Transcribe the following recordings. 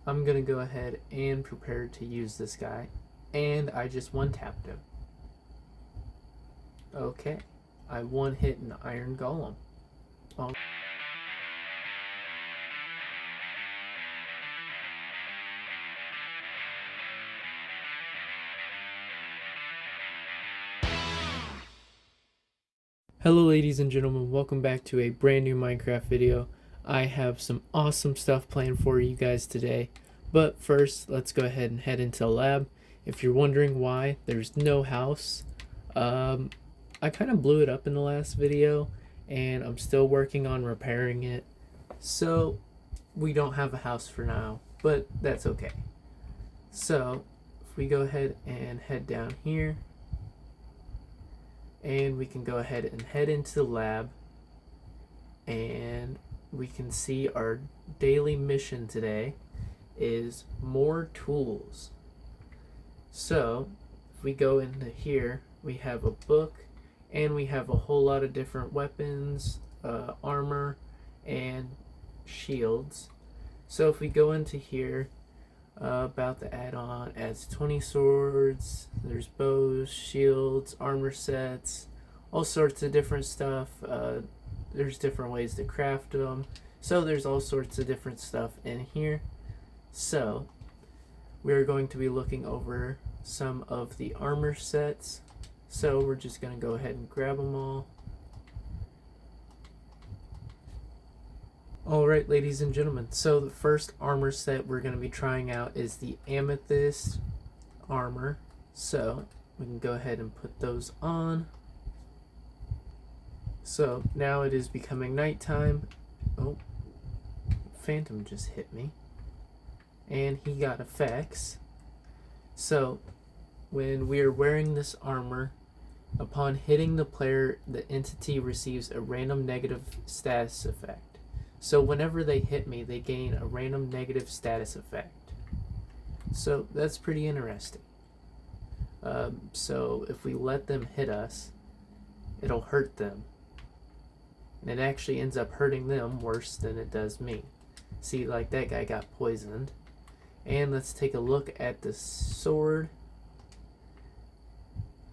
I'm gonna go ahead and prepare to use this guy, and I just one-tapped him. Okay, I one-hit an Iron Golem. Oh. Hello ladies and gentlemen, welcome back to a brand new Minecraft video. I have some awesome stuff planned for you guys today, but first let's go ahead and head into the lab. If you're wondering why there's no house, I kind of blew it up in the last video and I'm still working on repairing it, so we don't have a house for now, but that's okay. So if we go ahead and head down here, and we can go ahead and head into the lab, and we can see our daily mission today is more tools. So if we go into here, we have a book and we have a whole lot of different weapons, armor, and shields. So if we go into here, about the add-on, adds 20 swords, there's bows, shields, armor sets, all sorts of different stuff. There's different ways to craft them, so there's all sorts of different stuff in here. So we're going to be looking over some of the armor sets, so we're just going to go ahead and grab them all. Alright ladies and gentlemen, so the first armor set we're going to be trying out is the Amethyst armor. So we can go ahead and put those on. So now it is becoming nighttime. Oh, Phantom just hit me. And he got effects. So when we are wearing this armor, upon hitting the player, the entity receives a random negative status effect. So whenever they hit me, they gain a random negative status effect. So that's pretty interesting. So if we let them hit us, it'll hurt them. And it actually ends up hurting them worse than it does me. See, like that guy got poisoned. And let's take a look at the sword.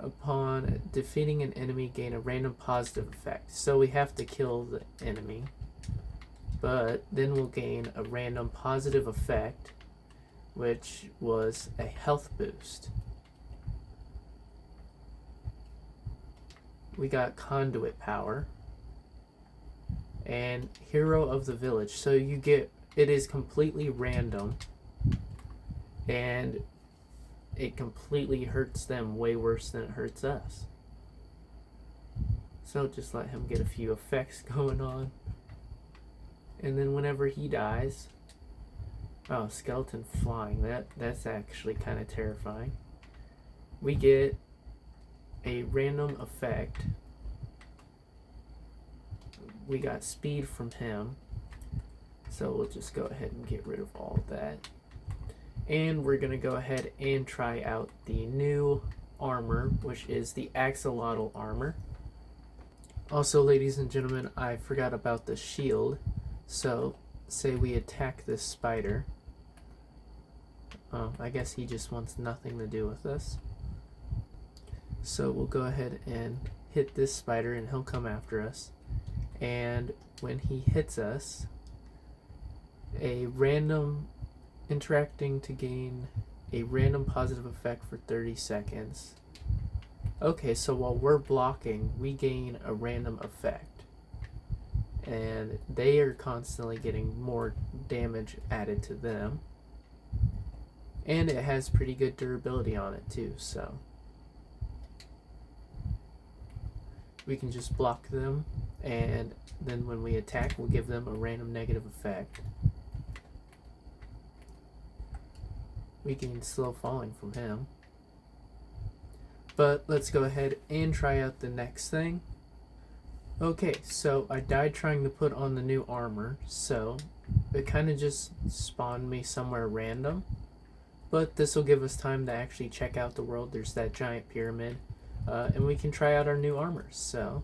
Upon defeating an enemy, gain a random positive effect. So we have to kill the enemy, but then we'll gain a random positive effect, which was a health boost. We got conduit power and hero of the village. So you get, it is completely random and it completely hurts them way worse than it hurts us. So just let him get a few effects going on. And then whenever he dies, oh, skeleton flying, that's actually kind of terrifying. We get a random effect. We got speed from him, so we'll just go ahead and get rid of all of that. And we're gonna go ahead and try out the new armor, which is the axolotl armor. Also, ladies and gentlemen, I forgot about the shield. So, say we attack this spider. I guess he just wants nothing to do with us. So we'll go ahead and hit this spider and he'll come after us. And when he hits us, a random interacting to gain a random positive effect for 30 seconds. Okay, so while we're blocking, we gain a random effect. And they are constantly getting more damage added to them. And it has pretty good durability on it too, so we can just block them, and then when we attack, we'll give them a random negative effect. We gain slow falling from him. But let's go ahead and try out the next thing. Okay, so I died trying to put on the new armor, so it kind of just spawned me somewhere random. But this will give us time to actually check out the world. There's that giant pyramid, and we can try out our new armors, so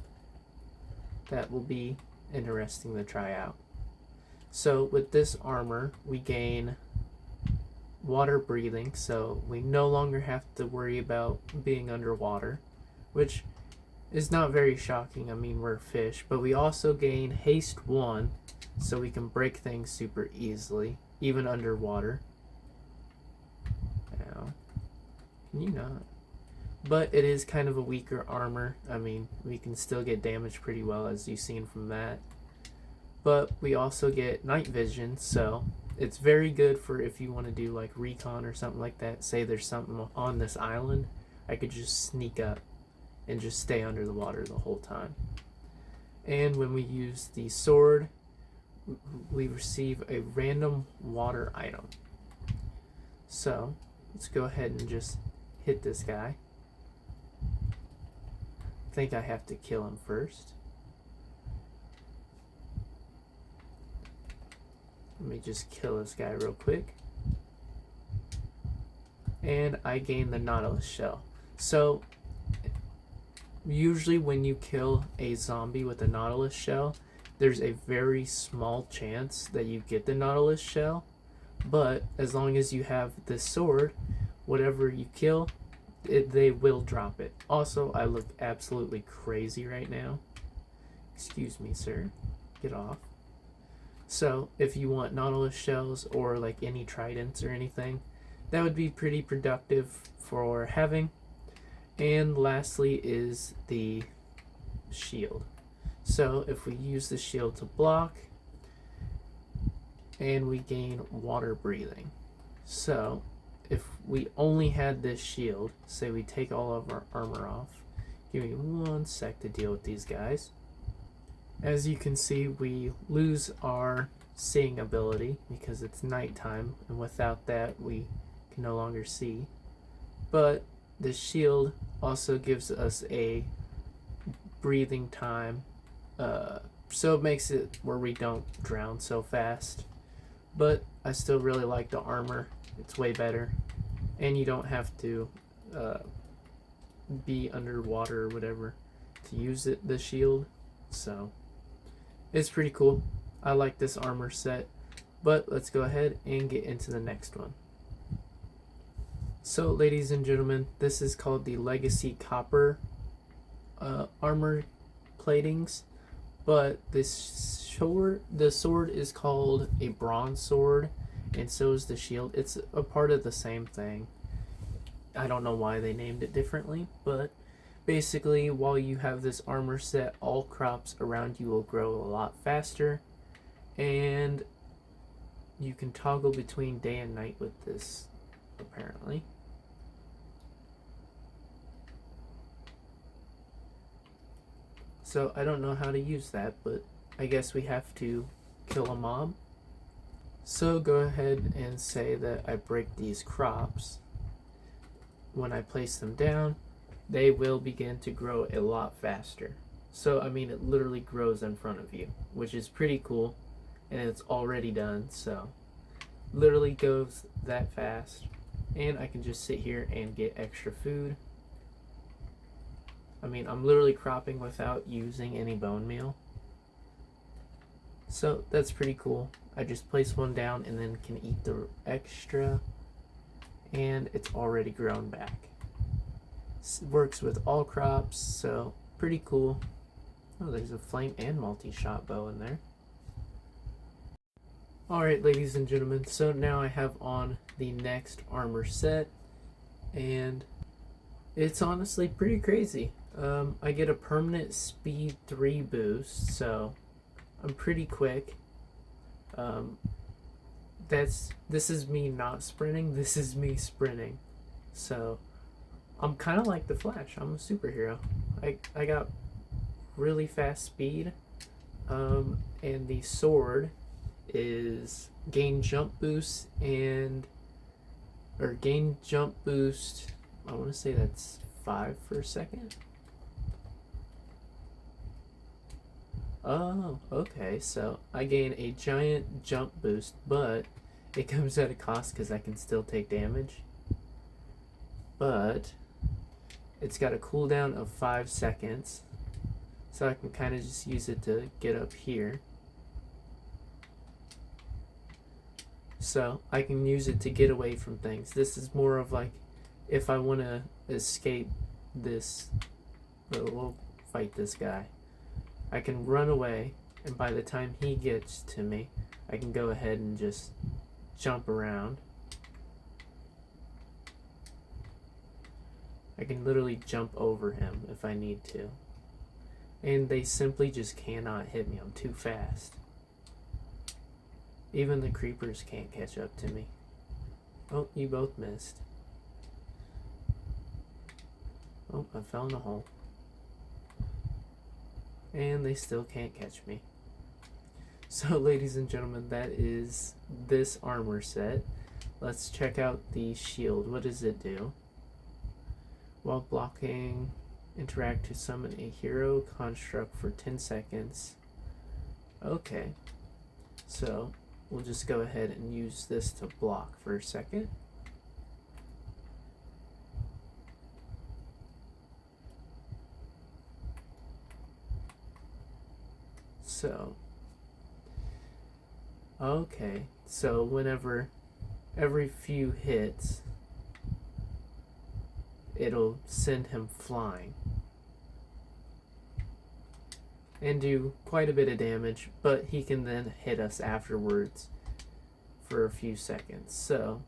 that will be interesting to try out. So with this armor, we gain water breathing, so we no longer have to worry about being underwater, which is not very shocking. I mean, we're fish, but we also gain haste 1, so we can break things super easily, even underwater. Now, can you not? But it is kind of a weaker armor. I mean, we can still get damaged pretty well, as you've seen from that. But we also get night vision, so it's very good for if you want to do like recon or something like that. Say there's something on this island, I could just sneak up and just stay under the water the whole time. And when we use the sword, we receive a random water item. So let's go ahead and just hit this guy. I think I have to kill him first. Let me just kill this guy real quick. And I gain the Nautilus shell. So usually when you kill a zombie with a Nautilus shell, there's a very small chance that you get the Nautilus shell. But as long as you have this sword, whatever you kill, they will drop it. Also, I look absolutely crazy right now. Excuse me, sir. Get off. So if you want Nautilus shells or like any tridents or anything, that would be pretty productive for having. And lastly is the shield. So if we use the shield to block, and we gain water breathing. So if we only had this shield, say we take all of our armor off, give me 1 sec to deal with these guys. As you can see, we lose our seeing ability because it's nighttime, and without that we can no longer see. But the shield also gives us a breathing time, so it makes it where we don't drown so fast. But I still really like the armor. It's way better, and you don't have to be underwater or whatever to use the shield. So it's pretty cool. I like this armor set, but let's go ahead and get into the next one. So ladies and gentlemen, this is called the Legacy Copper armor platings, but the sword is called a bronze sword, and so is the shield. It's a part of the same thing. I don't know why they named it differently, but basically while you have this armor set, all crops around you will grow a lot faster, and you can toggle between day and night with this, apparently. So I don't know how to use that, but I guess we have to kill a mob. So go ahead and say that I break these crops. When I place them down, they will begin to grow a lot faster. So I mean, it literally grows in front of you, which is pretty cool, and it's already done, so literally goes that fast. And I can just sit here and get extra food. I mean, I'm literally cropping without using any bone meal. So that's pretty cool. I just place one down and then can eat the extra, and it's already grown back. It works with all crops, so pretty cool. Oh, there's a flame and multi-shot bow in there. Alright, ladies and gentlemen, so now I have on the next armor set, and it's honestly pretty crazy. I get a permanent speed 3 boost, so I'm pretty quick. This is me not sprinting, this is me sprinting. So I'm kind of like the Flash. I'm a superhero. I got really fast speed, and the sword is gain jump boost gain jump boost. I want to say that's 5 for a second. Oh, okay, so I gain a giant jump boost, but it comes at a cost because I can still take damage. But it's got a cooldown of 5 seconds, so I can kind of just use it to get up here. So I can use it to get away from things. This is more of like if I want to escape this, we'll fight this guy. I can run away, and by the time he gets to me, I can go ahead and just jump around. I can literally jump over him if I need to. And they simply just cannot hit me. I'm too fast. Even the creepers can't catch up to me. Oh, you both missed. Oh, I fell in a hole. And they still can't catch me. So, ladies and gentlemen, that is this armor set. Let's check out the shield. What does it do? While blocking, interact to summon a hero construct for 10 seconds. Okay. So, we'll just go ahead and use this to block for a second. So, okay, so whenever every few hits, it'll send him flying and do quite a bit of damage, but he can then hit us afterwards for a few seconds. So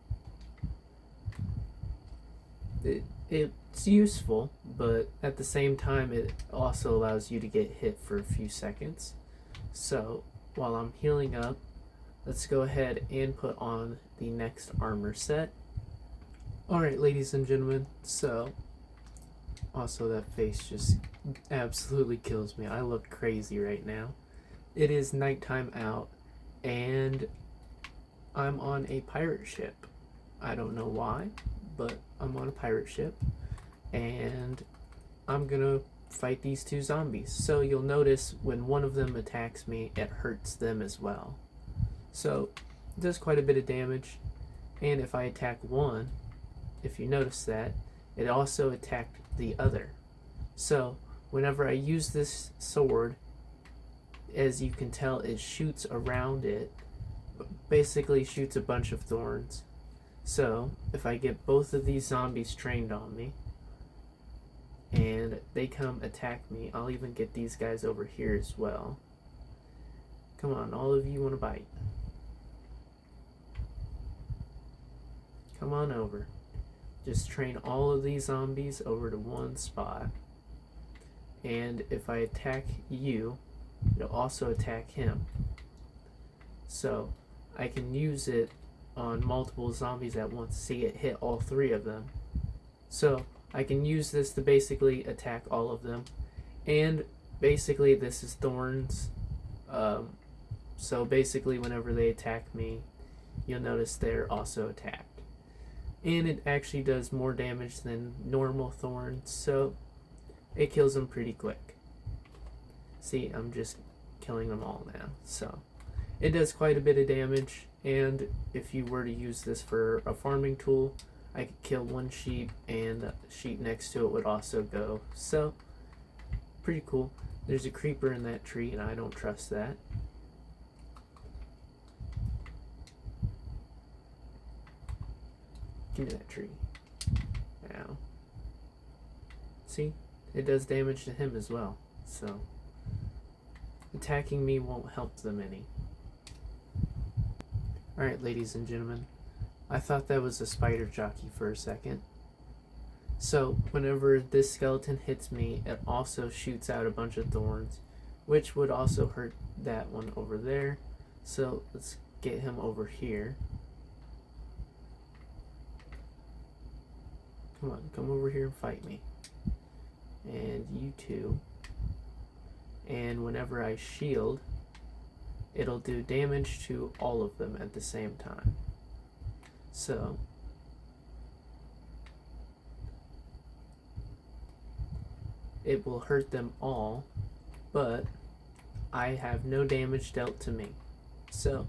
it's useful, but at the same time it also allows you to get hit for a few seconds. So while I'm healing up, let's go ahead and put on the next armor set. Alright, ladies and gentlemen, so also that face just absolutely kills me. I look crazy right now. It is nighttime out and I'm on a pirate ship. I don't know why, but I'm on a pirate ship and I'm gonna fight these two zombies. So you'll notice when one of them attacks me, it hurts them as well. So it does quite a bit of damage, and if I attack one, if you notice that, it also attacked the other. So whenever I use this sword, as you can tell, it shoots around it, basically shoots a bunch of thorns. So if I get both of these zombies trained on me and they come attack me, I'll even get these guys over here as well. Come on, all of you want to bite. Come on over. Just train all of these zombies over to one spot. And if I attack you, it'll also attack him. So I can use it on multiple zombies at once. See, it hit all three of them. So I can use this to basically attack all of them. And basically this is thorns. So basically whenever they attack me, you'll notice they're also attacked. And it actually does more damage than normal thorns, so it kills them pretty quick. See, I'm just killing them all now. So it does quite a bit of damage, and if you were to use this for a farming tool, I could kill one sheep and the sheep next to it would also go. So pretty cool. There's a creeper in that tree and I don't trust that. Give me that tree. Ow. See? It does damage to him as well. So attacking me won't help them any. Alright, ladies and gentlemen. I thought that was a spider jockey for a second. So whenever this skeleton hits me, it also shoots out a bunch of thorns, which would also hurt that one over there. So let's get him over here. Come on, come over here and fight me. And you too. And whenever I shield, it'll do damage to all of them at the same time. So it will hurt them all, but I have no damage dealt to me. So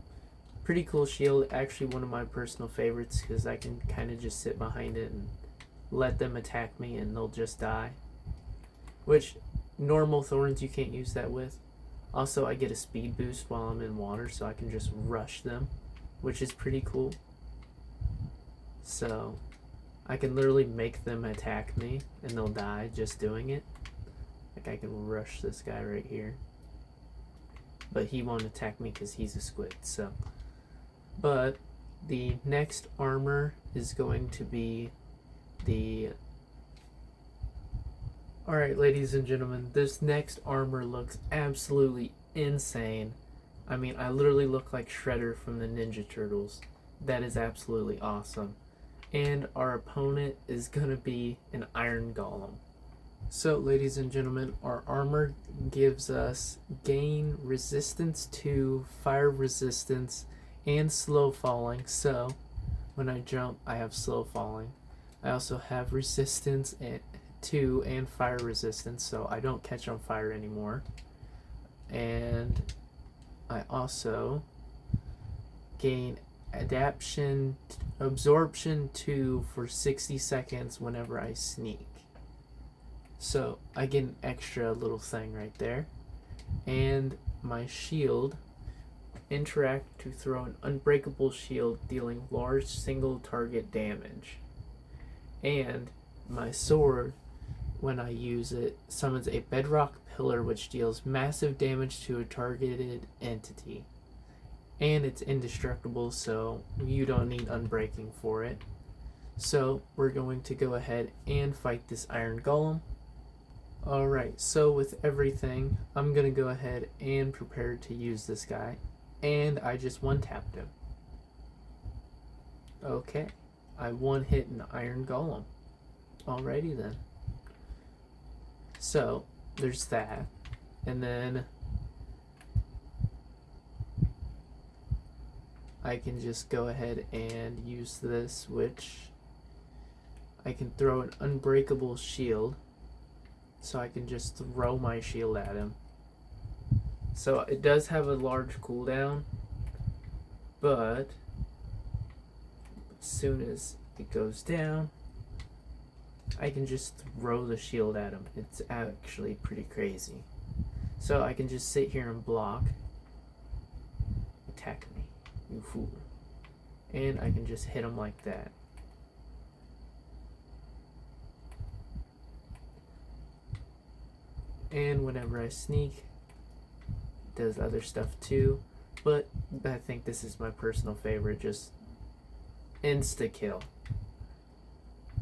pretty cool shield, actually one of my personal favorites because I can kind of just sit behind it and let them attack me and they'll just die. Which normal thorns you can't use that with. Also, I get a speed boost while I'm in water, so I can just rush them. which is pretty cool. So I can literally make them attack me and they'll die just doing it. Like I can rush this guy right here. But he won't attack me because he's a squid. So, but the next armor is going to be the... Alright, ladies and gentlemen, this next armor looks absolutely insane. I mean, I literally look like Shredder from the Ninja Turtles. That is absolutely awesome. And our opponent is going to be an Iron Golem. So, ladies and gentlemen, our armor gives us gain resistance to fire resistance and slow falling. So, when I jump, I have slow falling. I also have resistance to and fire resistance, so I don't catch on fire anymore. And I also gain absorption 2 for 60 seconds whenever I sneak. So I get an extra little thing right there. And my shield interact to throw an unbreakable shield dealing large single target damage. And my sword, when I use it, summons a bedrock pillar which deals massive damage to a targeted entity. And it's indestructible, so you don't need unbreaking for it. So we're going to go ahead and fight this Iron Golem. Alright, so with everything, I'm going to go ahead and prepare to use this guy. And I just one-tapped him. Okay, I one-hit an Iron Golem. Alrighty then. So, there's that. And then I can just go ahead and use this, which I can throw an unbreakable shield. So I can just throw my shield at him. So it does have a large cooldown, but as soon as it goes down, I can just throw the shield at him. It's actually pretty crazy. So I can just sit here and block. Attack me, you fool. And I can just hit him like that. And whenever I sneak, it does other stuff too. But I think this is my personal favorite, just insta-kill.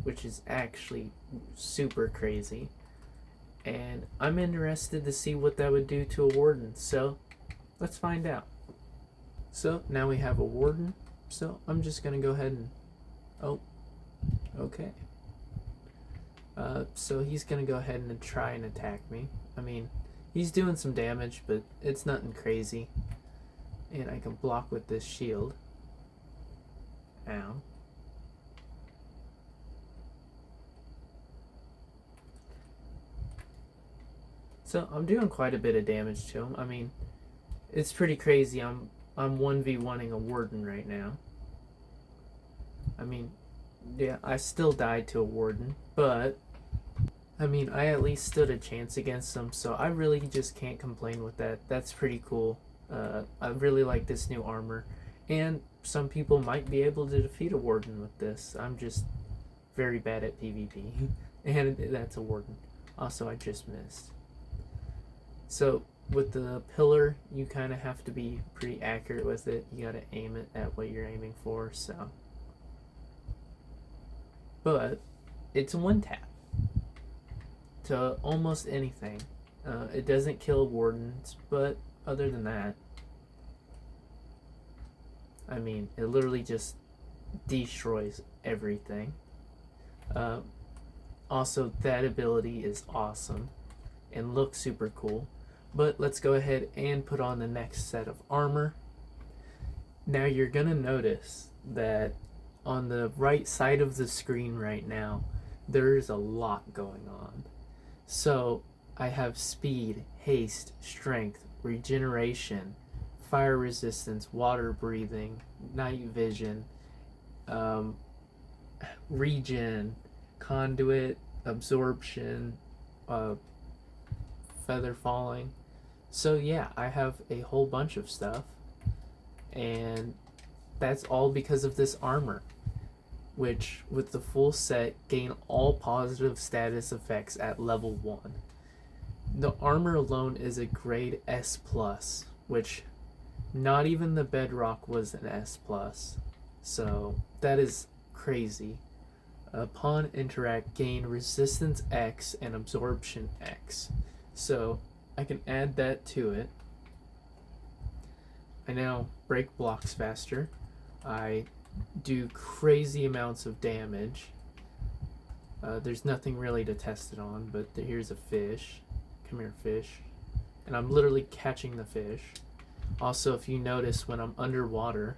Which is actually super crazy. And I'm interested to see what that would do to a warden. So, let's find out. So, now we have a warden. So, I'm just going to go ahead and... Oh, okay. So he's going to go ahead and try and attack me. I mean, he's doing some damage, but it's nothing crazy. And I can block with this shield. Ow. So I'm doing quite a bit of damage to him. I mean, it's pretty crazy. I'm 1v1ing a warden right now. I mean, yeah, I still died to a warden, but I mean, I at least stood a chance against them, so I really just can't complain with that. That's pretty cool. I really like this new armor, and some people might be able to defeat a warden with this. I'm just very bad at PvP, and that's a warden. Also, I just missed. So with the pillar, you kind of have to be pretty accurate with it. You gotta aim it at what you're aiming for, so. But it's a one tap to almost anything. It doesn't kill wardens, but other than that, I mean, it literally just destroys everything. Also, that ability is awesome and looks super cool. But let's go ahead and put on the next set of armor. Now you're gonna notice that on the right side of the screen right now, there's a lot going on. So I have speed, haste, strength, regeneration, fire resistance, water breathing, night vision, regen, conduit, absorption, feather falling. So yeah, I have a whole bunch of stuff, and that's all because of this armor, which with the full set gain all positive status effects at level 1. The armor alone is a grade S+, which not even the Bedrock was an S+, so that is crazy. Upon interact, gain resistance X and absorption X, so I can add that to it. I now break blocks faster. I do crazy amounts of damage. There's nothing really to test it on, but here's a fish. Come here, fish. And I'm literally catching the fish. Also, if you notice, when I'm underwater,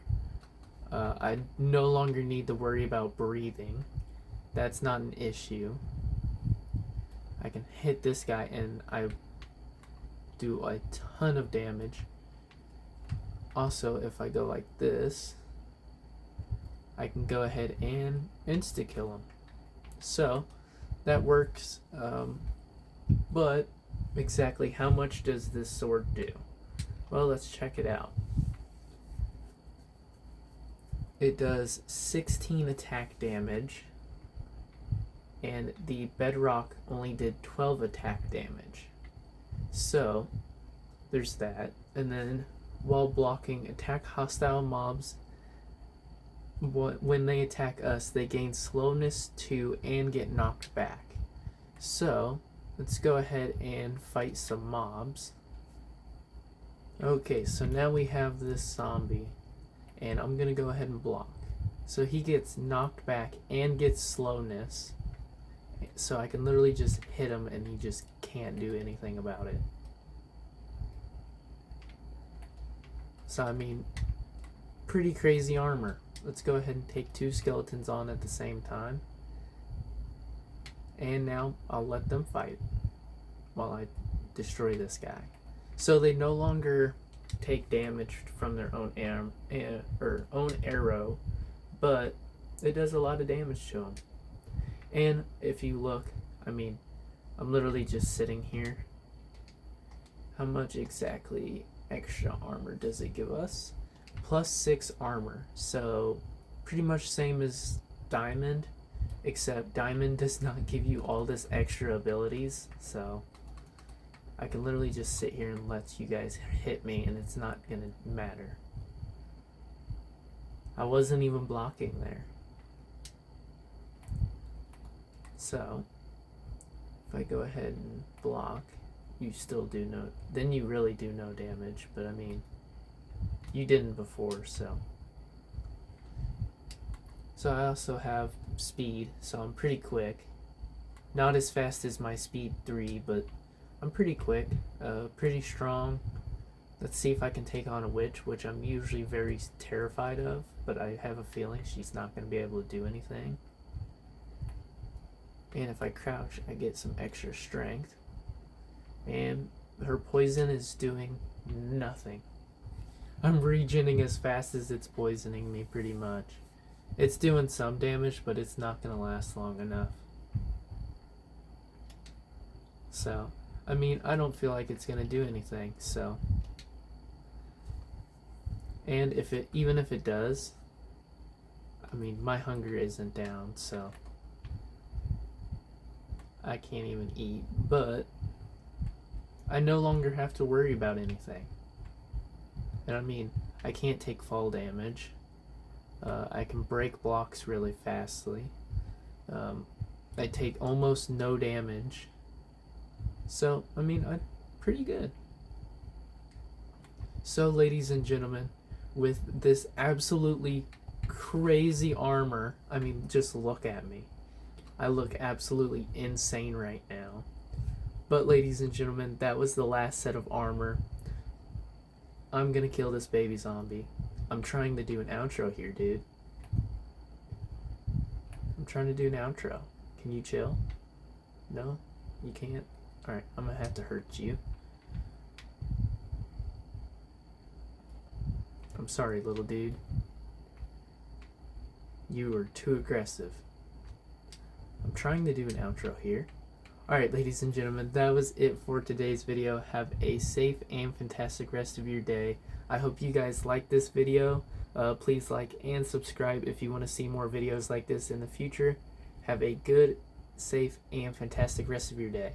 I no longer need to worry about breathing. That's not an issue. I can hit this guy and I do a ton of damage. Also, if I go like this, I can go ahead and insta-kill him. So, that works, but exactly how much does this sword do? Well, let's check it out. It does 16 attack damage, and the Bedrock only did 12 attack damage. So, there's that. And then, while blocking, attack hostile mobs. When they attack us, they gain slowness 2 and get knocked back. So, let's go ahead and fight some mobs. Okay, so now we have this zombie, and I'm gonna go ahead and block. So he gets knocked back and gets slowness, so I can literally just hit him and he just can't do anything about it. So I mean, pretty crazy armor. Let's go ahead and take 2 skeletons on at the same time. And now I'll let them fight while I destroy this guy. So they no longer take damage from their own own arrow, but it does a lot of damage to them. And if you look, I mean, I'm literally just sitting here. How much exactly extra armor does it give us? +6 armor, so pretty much same as Diamond, except Diamond does not give you all this extra abilities, so I can literally just sit here and let you guys hit me and it's not gonna matter. I wasn't even blocking there. So if I go ahead and block, you still do no, then you really do no damage, but I mean, you didn't before, so. So I also have speed, so I'm pretty quick. Not as fast as my speed 3, but I'm pretty quick, pretty strong. Let's see if I can take on a witch, which I'm usually very terrified of, but I have a feeling she's not going to be able to do anything. And if I crouch, I get some extra strength. And her poison is doing nothing. I'm regening as fast as it's poisoning me, pretty much. It's doing some damage, but it's not going to last long enough. So, I mean, I don't feel like it's going to do anything, so. And even if it does, I mean, my hunger isn't down, so I can't even eat, but I no longer have to worry about anything. And I mean, I can't take fall damage. I can break blocks really fastly. I take almost no damage. So, I mean, I'm pretty good. So, ladies and gentlemen, with this absolutely crazy armor, I mean, just look at me. I look absolutely insane right now. But, ladies and gentlemen, that was the last set of armor. I'm gonna kill this baby zombie. I'm trying to do an outro here, dude. I'm trying to do an outro. Can you chill? No? You can't? Alright, I'm gonna have to hurt you. I'm sorry, little dude. You are too aggressive. I'm trying to do an outro here. Alright, ladies and gentlemen, that was it for today's video. Have a safe and fantastic rest of your day. I hope you guys liked this video. Please like and subscribe if you want to see more videos like this in the future. Have a good, safe, and fantastic rest of your day.